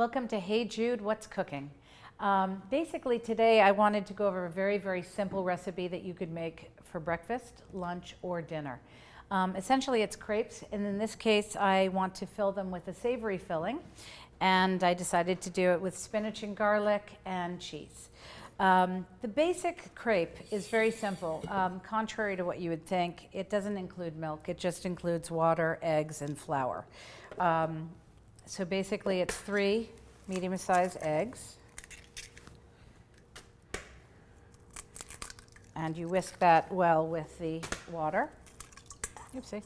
Welcome to Hey Jude, What's Cooking? Basically today I wanted to go over a very, very simple recipe that you could make for breakfast, lunch, or dinner. Essentially it's crepes, and in this case I want to fill them with a savory filling, and I decided to do it with spinach and garlic and cheese. The basic crepe is very simple. Contrary to what you would think, it doesn't include milk. It just includes water, eggs, and flour. So basically it's 3 medium-sized eggs. And you whisk that well with the water. Oopsie.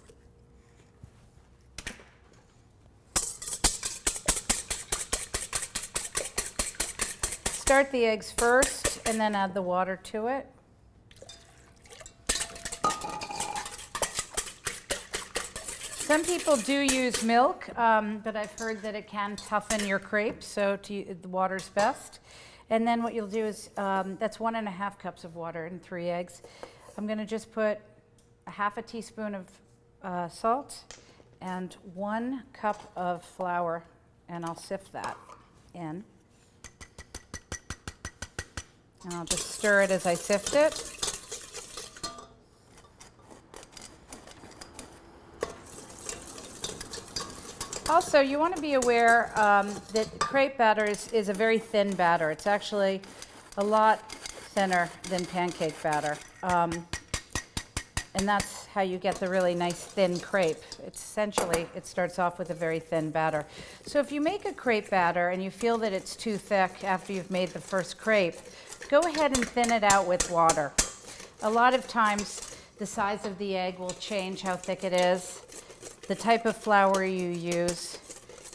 Start the eggs first and then add the water to it. Some people do use milk, but I've heard that it can toughen your crepes, so the water's best. And then what you'll do is, that's 1.5 cups of water and 3 eggs. I'm gonna just put a half a teaspoon of salt and 1 cup of flour, and I'll sift that in. And I'll just stir it as I sift it. Also, you want to be aware that crepe batter is a very thin batter. It's actually a lot thinner than pancake batter. And that's how you get the really nice thin crepe. It's essentially, it starts off with a very thin batter. So if you make a crepe batter and you feel that it's too thick after you've made the first crepe, go ahead and thin it out with water. A lot of times the size of the egg will change how thick it is, the type of flour you use,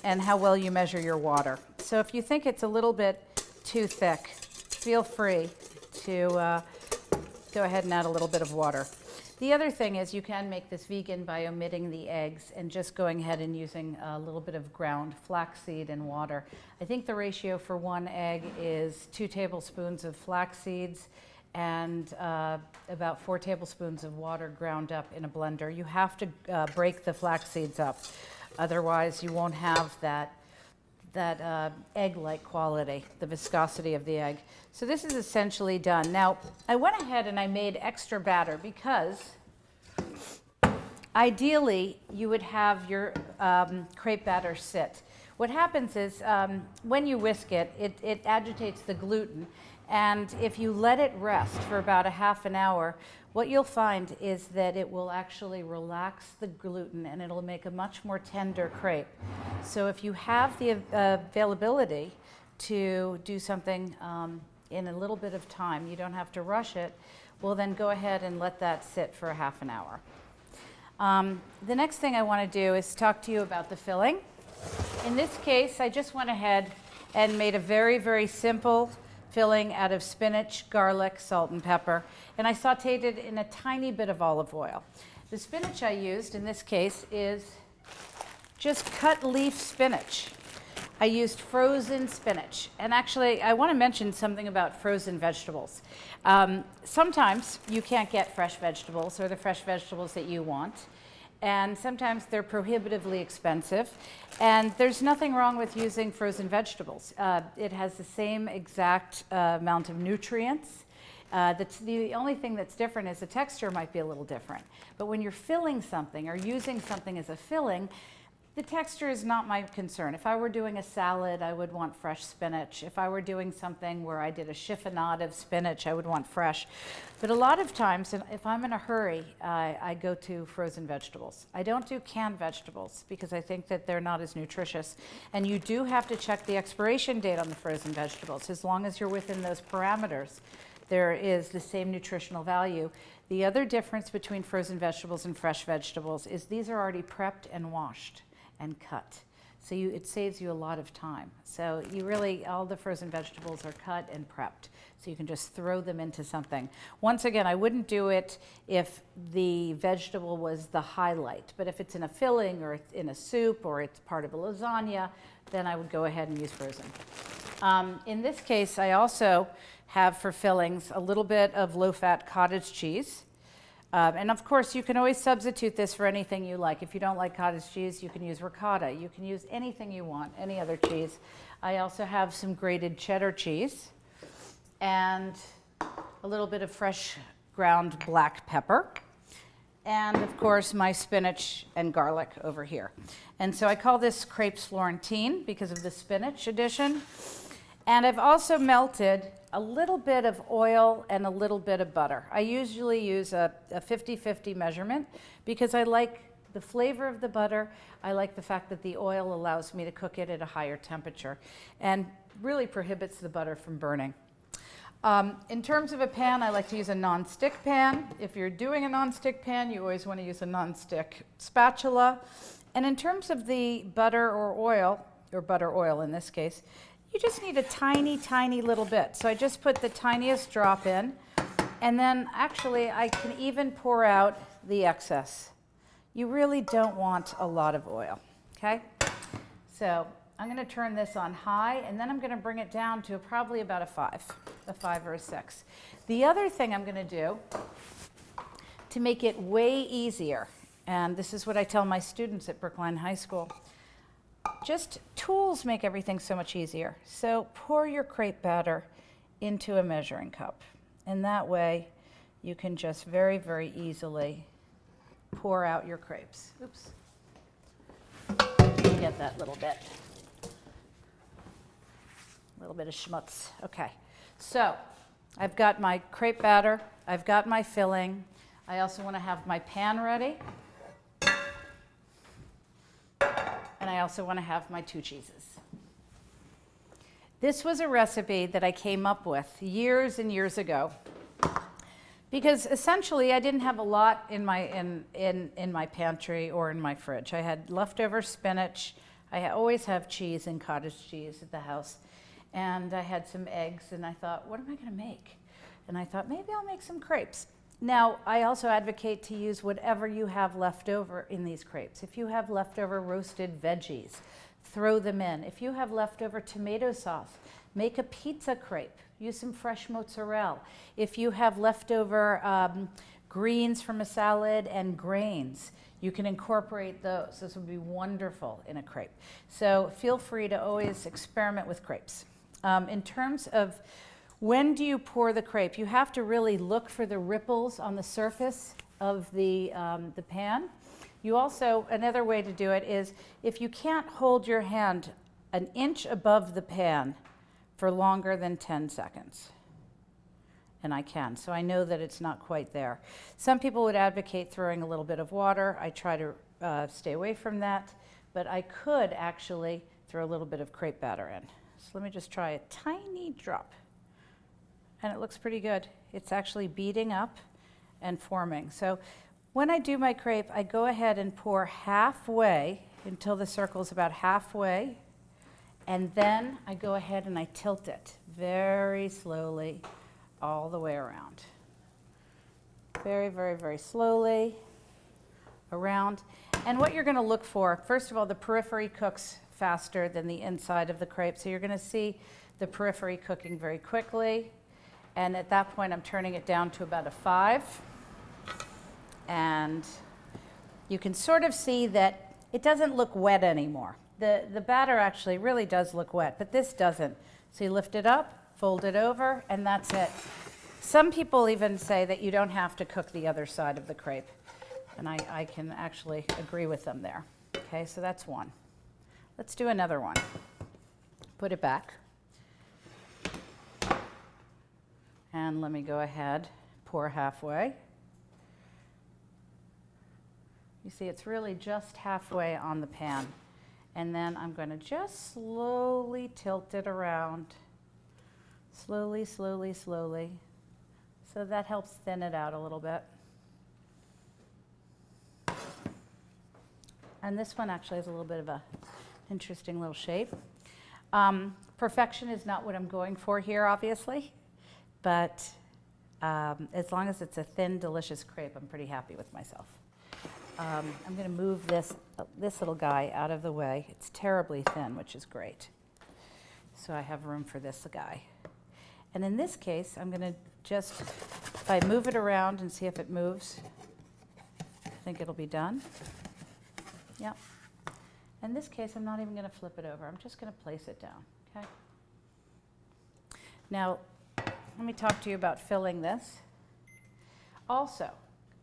and how well you measure your water. So if you think it's a little bit too thick, feel free to go ahead and add a little bit of water. The other thing is you can make this vegan by omitting the eggs and just going ahead and using a little bit of ground flaxseed and water. I think the ratio for 1 egg is 2 tablespoons of flax seeds and about 4 tablespoons of water ground up in a blender. You have to break the flax seeds up, otherwise you won't have that egg-like quality, the viscosity of the egg. So this is essentially done. Now, I went ahead and I made extra batter because ideally you would have your crepe batter sit. What happens is when you whisk it, it agitates the gluten, and if you let it rest for about a half an hour, what you'll find is that it will actually relax the gluten and it'll make a much more tender crepe. So if you have the availability to do something in a little bit of time, you don't have to rush it, well then go ahead and let that sit for a half an hour. The next thing I want to do is talk to you about the filling. In this case, I just went ahead and made a very, very simple filling out of spinach, garlic, salt, and pepper, and I sauteed it in a tiny bit of olive oil. The spinach I used in this case is just cut leaf spinach. I used frozen spinach, and actually I want to mention something about frozen vegetables. Sometimes you can't get fresh vegetables or the fresh vegetables that you want, and sometimes they're prohibitively expensive, and there's nothing wrong with using frozen vegetables. It has the same exact amount of nutrients. The only thing that's different is the texture might be a little different. But when you're filling something or using something as a filling, the texture is not my concern. If I were doing a salad, I would want fresh spinach. If I were doing something where I did a chiffonade of spinach, I would want fresh. But a lot of times, if I'm in a hurry, I go to frozen vegetables. I don't do canned vegetables because I think that they're not as nutritious. And you do have to check the expiration date on the frozen vegetables. As long as you're within those parameters, there is the same nutritional value. The other difference between frozen vegetables and fresh vegetables is these are already prepped and washed and cut. So it saves you a lot of time. So you really, all the frozen vegetables are cut and prepped. So you can just throw them into something. Once again, I wouldn't do it if the vegetable was the highlight, but if it's in a filling or it's in a soup or it's part of a lasagna, then I would go ahead and use frozen. In this case, I also have for fillings a little bit of low-fat cottage cheese. And of course, you can always substitute this for anything you like. If you don't like cottage cheese, you can use ricotta. You can use anything you want, any other cheese. I also have some grated cheddar cheese and a little bit of fresh ground black pepper. And of course, my spinach and garlic over here. And so I call this Crepes Florentine because of the spinach addition. And I've also melted a little bit of oil and a little bit of butter. I usually use a 50-50 measurement because I like the flavor of the butter. I like the fact that the oil allows me to cook it at a higher temperature and really prohibits the butter from burning. In terms of a pan, I like to use a non-stick pan. If you're doing a non-stick pan, you always want to use a non-stick spatula. And in terms of the butter or oil, or butter oil in this case, you just need a tiny, tiny little bit. So I just put the tiniest drop in, and then actually I can even pour out the excess. You really don't want a lot of oil, okay? So I'm going to turn this on high, and then I'm going to bring it down to probably about a 5 or a 6. The other thing I'm going to do to make it way easier, and this is what I tell my students at Brookline High School, just tools make everything so much easier. So pour your crepe batter into a measuring cup, and that way you can just very, very easily pour out your crepes. Oops. Get that little bit. A little bit of schmutz. Okay, so I've got my crepe batter, I've got my filling. I also want to have my pan ready. And I also want to have my 2 cheeses. This was a recipe that I came up with years and years ago because essentially I didn't have a lot in my pantry or in my fridge. I had leftover spinach. I always have cheese and cottage cheese at the house. And I had some eggs, and I thought, what am I going to make? And I thought, maybe I'll make some crepes. Now, I also advocate to use whatever you have left over in these crepes. If you have leftover roasted veggies, throw them in. If you have leftover tomato sauce, make a pizza crepe. Use some fresh mozzarella. If you have leftover greens from a salad and grains, you can incorporate those. This would be wonderful in a crepe. So feel free to always experiment with crepes. In terms of when do you pour the crepe, you have to really look for the ripples on the surface of the pan. You also, another way to do it is if you can't hold your hand an inch above the pan for longer than 10 seconds. And I can, so I know that it's not quite there. Some people would advocate throwing a little bit of water. I try to stay away from that, but I could actually throw a little bit of crepe batter in. So let me just try a tiny drop. And it looks pretty good. It's actually beating up and forming. So when I do my crepe, I go ahead and pour halfway until the circle's about halfway, and then I go ahead and I tilt it very slowly all the way around. Very, very, very slowly around. And what you're going to look for, first of all, the periphery cooks faster than the inside of the crepe. So you're going to see the periphery cooking very quickly. And at that point, I'm turning it down to about a 5. And you can sort of see that it doesn't look wet anymore. The batter actually really does look wet, but this doesn't. So you lift it up, fold it over, and that's it. Some people even say that you don't have to cook the other side of the crepe. And I can actually agree with them there. Okay, so that's one. Let's do another one. Put it back. And let me go ahead, pour halfway. You see, it's really just halfway on the pan. And then I'm going to just slowly tilt it around. Slowly, slowly, slowly. So that helps thin it out a little bit. And this one actually has a little bit of a interesting little shape. Perfection is not what I'm going for here, obviously. But as long as it's a thin, delicious crepe, I'm pretty happy with myself. I'm going to move this little guy out of the way. It's terribly thin, which is great. So I have room for this guy. And in this case, I'm going to just, if I move it around and see if it moves, think it'll be done. Yep. In this case, I'm not even going to flip it over. I'm just going to place it down, okay? Now, let me talk to you about filling this. Also,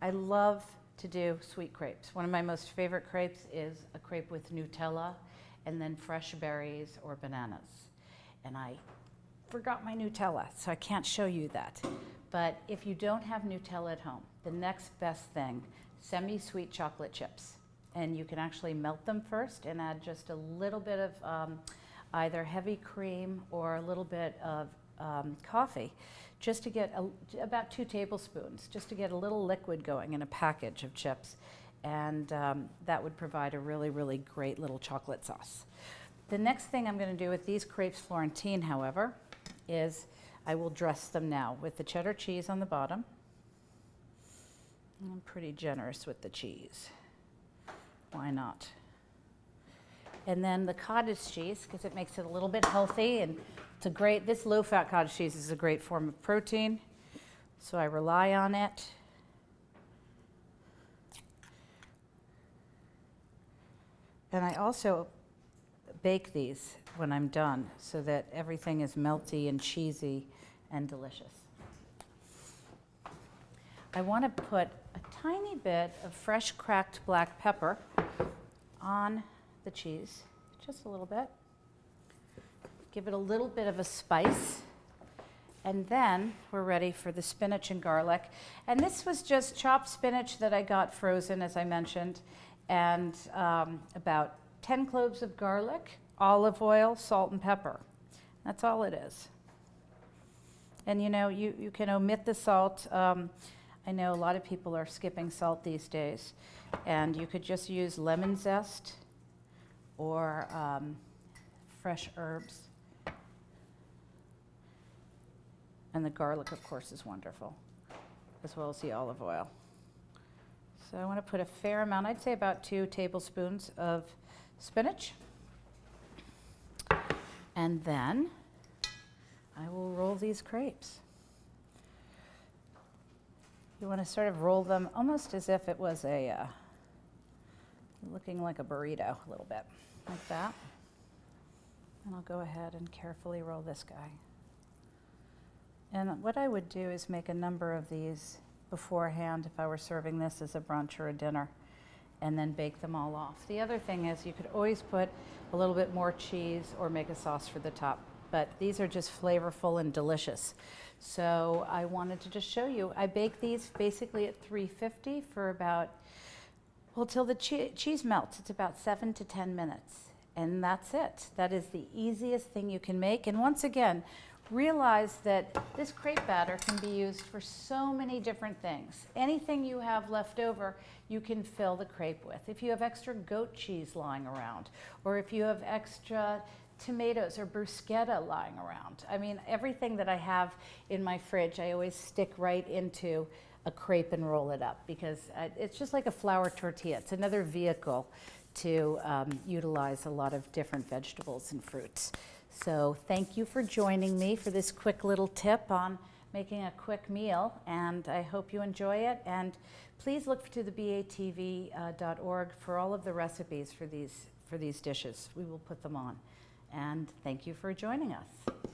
I love to do sweet crepes. One of my most favorite crepes is a crepe with Nutella and then fresh berries or bananas. And I forgot my Nutella, so I can't show you that. But if you don't have Nutella at home, the next best thing, semi-sweet chocolate chips. And you can actually melt them first and add just a little bit of either heavy cream or a little bit of coffee, just to get about 2 tablespoons, just to get a little liquid going in a package of chips. And that would provide a really, really great little chocolate sauce. The next thing I'm going to do with these crepes Florentine, however, is I will dress them now with the cheddar cheese on the bottom. I'm pretty generous with the cheese. Why not? And then the cottage cheese, because it makes it a little bit healthy, and it's a great, this low-fat cottage cheese is a great form of protein, so I rely on it. And I also bake these when I'm done so that everything is melty and cheesy and delicious. I want to put a tiny bit of fresh cracked black pepper on the cheese, just a little bit. Give it a little bit of a spice. And then we're ready for the spinach and garlic. And this was just chopped spinach that I got frozen, as I mentioned, and about 10 cloves of garlic, olive oil, salt, and pepper. That's all it is. And you know, you can omit the salt. I know a lot of people are skipping salt these days, and you could just use lemon zest or fresh herbs. And the garlic, of course, is wonderful, as well as the olive oil. So I want to put a fair amount, I'd say about 2 tablespoons of spinach. And then I will roll these crepes. You want to sort of roll them almost as if it was looking like a burrito a little bit, like that. And I'll go ahead and carefully roll this guy. And what I would do is make a number of these beforehand if I were serving this as a brunch or a dinner, and then bake them all off. The other thing is you could always put a little bit more cheese or make a sauce for the top, but these are just flavorful and delicious. So I wanted to just show you. I bake these basically at 350 for about, well, till the cheese melts. It's about 7 to 10 minutes. And that's it. That is the easiest thing you can make. And once again, realize that this crepe batter can be used for so many different things. Anything you have left over, you can fill the crepe with. If you have extra goat cheese lying around, or if you have extra tomatoes or bruschetta lying around. I mean, everything that I have in my fridge, I always stick right into a crepe and roll it up, because it's just like a flour tortilla. It's another vehicle to utilize a lot of different vegetables and fruits. So thank you for joining me for this quick little tip on making a quick meal, and I hope you enjoy it. And please look to the BATV.org for all of the recipes for these dishes. We will put them on. And thank you for joining us.